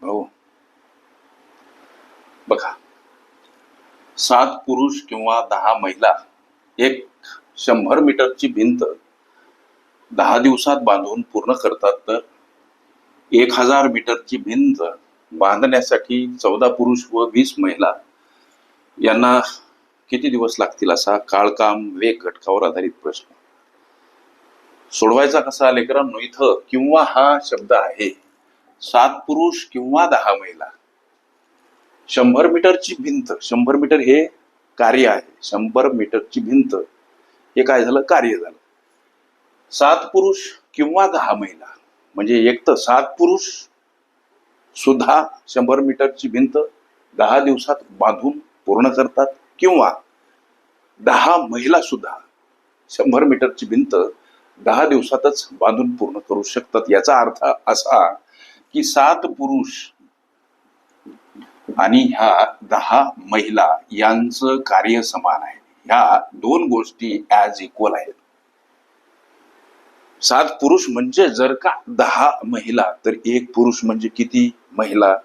भाऊ बघा, 7 पुरुष किंवा 10 महिला एक 100 मीटरची भिंत 10 दिवसात बांधून पूर्ण करतात, तर 1000 मीटरची भिंत बांधण्यासाठी 14 पुरुष व 20 महिला यांना किती दिवस लागतील, असा काळकाम वेग घटकावर आधारित प्रश्न सोडवायचा कसा लेकरांनो? इथं किंवा हा शब्द आहे. 7 पुरुष किंवा 10 महिला, 100 मीटरची भिंत, 100 मीटर हे कार्य आहे, 100 मीटरची भिंत हे काय झालं? कार्य झालं. 7 पुरुष किंवा 10 महिला म्हणजे एक तर 7 पुरुष सुद्धा 100 मीटरची भिंत 10 दिवसात बांधून पूर्ण करतात, किंवा 10 महिला सुद्धा 100 मीटरची भिंत 10 दिवसातच बांधून पूर्ण करू शकतात. याचा अर्थ असा की 7 पुरुष आणि ह्या 10 महिला यांचं कार्य समान आहे. ह्या दोन गोष्टी ऍज इक्वल आहेत. 7 पुरुष म्हणजे जर का 10 महिला, तर 1 पुरुष म्हणजे किती महिला?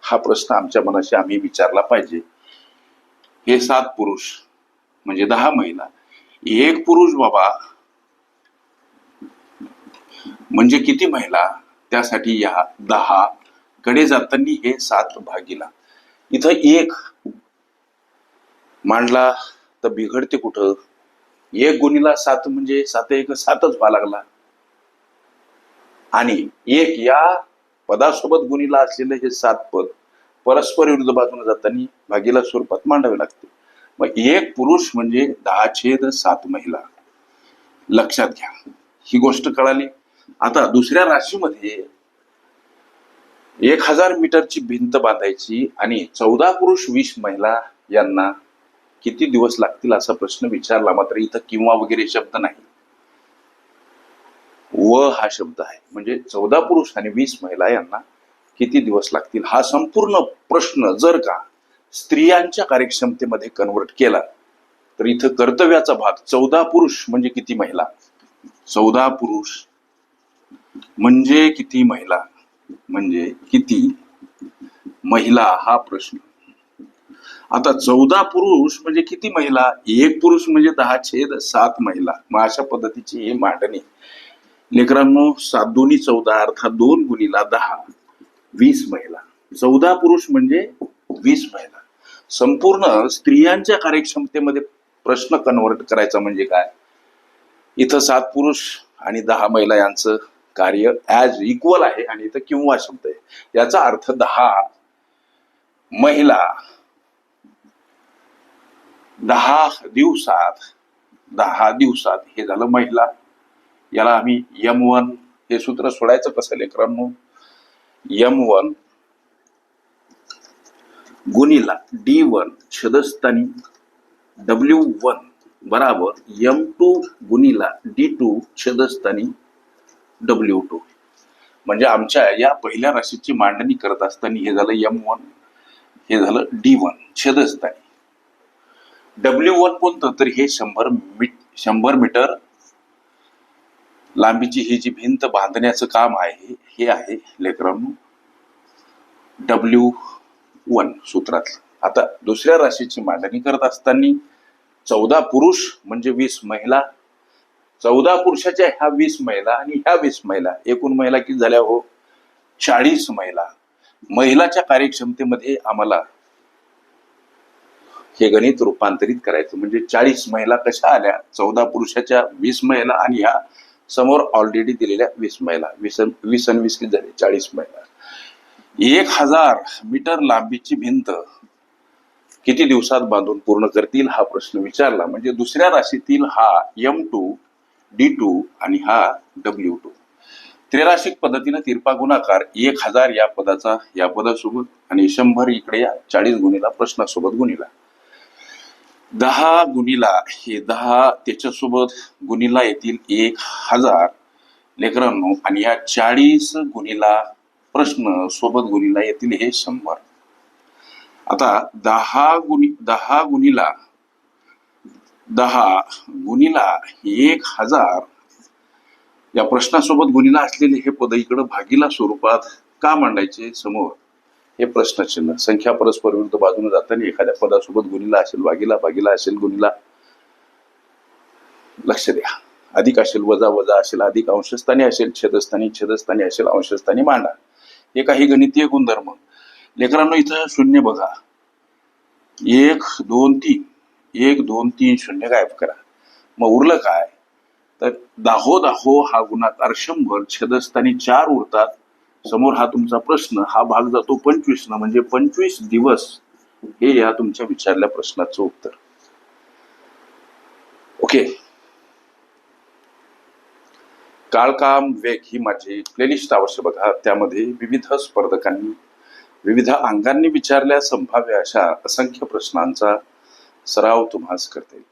हा प्रश्न आमच्या मनाशी आम्ही विचारला पाहिजे. हे 7 पुरुष म्हणजे 10 महिला, 1 पुरुष बाबा म्हणजे किती महिला? त्यासाठी या 10 कडे जाताना हे 7 भागीला, इथं 1 मांडला तर बिघडते कुठं? 1 गुणिला 7 म्हणजे 7 1 7च व्हायला लागला, आणि 1 या पदासोबत गुणिला असलेलं हे 7 पद परस्पर विरुद्ध बाजूने जाताना भागीला स्वरूपात मांडावे लागते. मग 1 पुरुष म्हणजे 10/7 महिला. लक्षात घ्या, ही गोष्ट कळाली. आता दुसऱ्या राशीमध्ये 1000 मीटरची भिंत बांधायची आणि 14 पुरुष 20 महिला यांना किती दिवस लागतील असा प्रश्न विचारला. मात्र इथं किंवा वगैरे शब्द नाही, व हा शब्द आहे. म्हणजे 14 पुरुष आणि 20 महिला यांना किती दिवस लागतील हा संपूर्ण प्रश्न जर का स्त्रियांच्या कार्यक्षमतेमध्ये कन्वर्ट केला, तर इथं कर्तव्याचा भाग 14 पुरुष म्हणजे किती महिला, 14 पुरुष म्हणजे किती महिला, म्हणजे किती महिला हा प्रश्न. आता 14 पुरुष म्हणजे किती महिला? 1 पुरुष म्हणजे 10/7 महिला. मग अशा पद्धतीची ही मांडणी लेकरांनो. 7 दूनी 14 अर्थात 2 गुणिला 10 20 महिला. 14 पुरुष म्हणजे 20 महिला. संपूर्ण स्त्रियांच्या कार्यक्षमतेमध्ये प्रश्न कन्वर्ट करायचा म्हणजे काय? इथं 7 पुरुष आणि 10 महिला यांचं कार्य ऍज इक्वल आहे, आणि इथं किंवा शब्द आहे. याचा अर्थ 10 महिला 10 दिवसात हे झालं महिला. याला आम्ही M1 हे सूत्र सोडायचं कसं लेकरांनो? M1 गुणिला D1 छेदस्थानी W1 बराबर M2 गुणिला D2 छेदस्थानी W2. म्हणजे आमच्या या पहिल्या राशीची मांडणी करत असताना हे झालं M1, हे झालं D1 छेदस्थानी. W1 कोणतं? तर हे 100 मीटर लांबीची ही जी भिंत बांधण्याचं काम आहे, हे आहे लेकरांनो W1 सूत्रातलं. आता दुसऱ्या राशीची मांडणी करत असताना 14 पुरुष म्हणजे 20 महिला, 14 पुरुषाच्या ह्या 20 महिला आणि ह्या 20 महिला, एकूण महिला किती झाल्या हो? 40 महिला. महिलाच्या कार्यक्षमतेमध्ये आम्हाला हे गणित रूपांतरित करायचं. म्हणजे 40 महिला कशा आल्या? 14 पुरुषाच्या 20 महिला आणि ह्या समोर ऑलरेडी दिलेल्या 20 महिला. 20 आणि 20 किती झाले? 40 महिला. 1000 मीटर लांबीची भिंत किती दिवसात बांधून पूर्ण करतील हा प्रश्न विचारला. म्हणजे दुसऱ्या राशीतील हा M2 D2 आणि हा W2 त्रिराशिक पद्धतीने तिरपा गुणाकार 1000 या पदाचा या पदासोबत आणि 100 इकडे या 40 गुणिला प्रश्नासोबत गुणिला. 10 गुणिला हे 10 त्याच्यासोबत गुणिला येतील 1000 लेकरांनो, आणि या 40 गुणिला प्रश्न सोबत गुणिला येतील हे 100. आता 10 गुणिला 1000 या प्रश्नासोबत गुणिला असलेले हे पद इकडं भागीला स्वरूपात का मांडायचे समोर हे प्रश्नचिन्ह. संख्या परस्पर विरुद्ध बाजूने जाताना एखाद्या पदासोबत गुणीला असेल बागीला, बागीला असेल गुणीला. लक्ष द्या. अधिक असेल वजा, वजा असेल अधिक, अंशस्थानी असेल छेदस्थानी, छेदस्थानी असेल अंशस्थानी मांडा. हे काही गणितीय गुणधर्म. लेकरांनो इथं शून्य बघा. 1 2 3 1 2 3 शून्य गायब करा. मग उरलं काय तर दाहो दाहो हा गुणाकार 100, छेदस्थानी 4 उरतात. समोर हा तुमचा प्रश्न, हा भाग जातो 25 न, म्हणजे 25 दिवस हे या तुमच्या विचारल्या प्रश्नाचं उत्तर. ओके. काळ काम वेग ही माझी प्लेलिस्ट अवश्य बघा. त्यामध्ये विविध स्पर्धकांनी विविध अंगांनी विचारल्या संभाव्य अशा असंख्य प्रश्नांचा सराव तुम्हास करता येईल.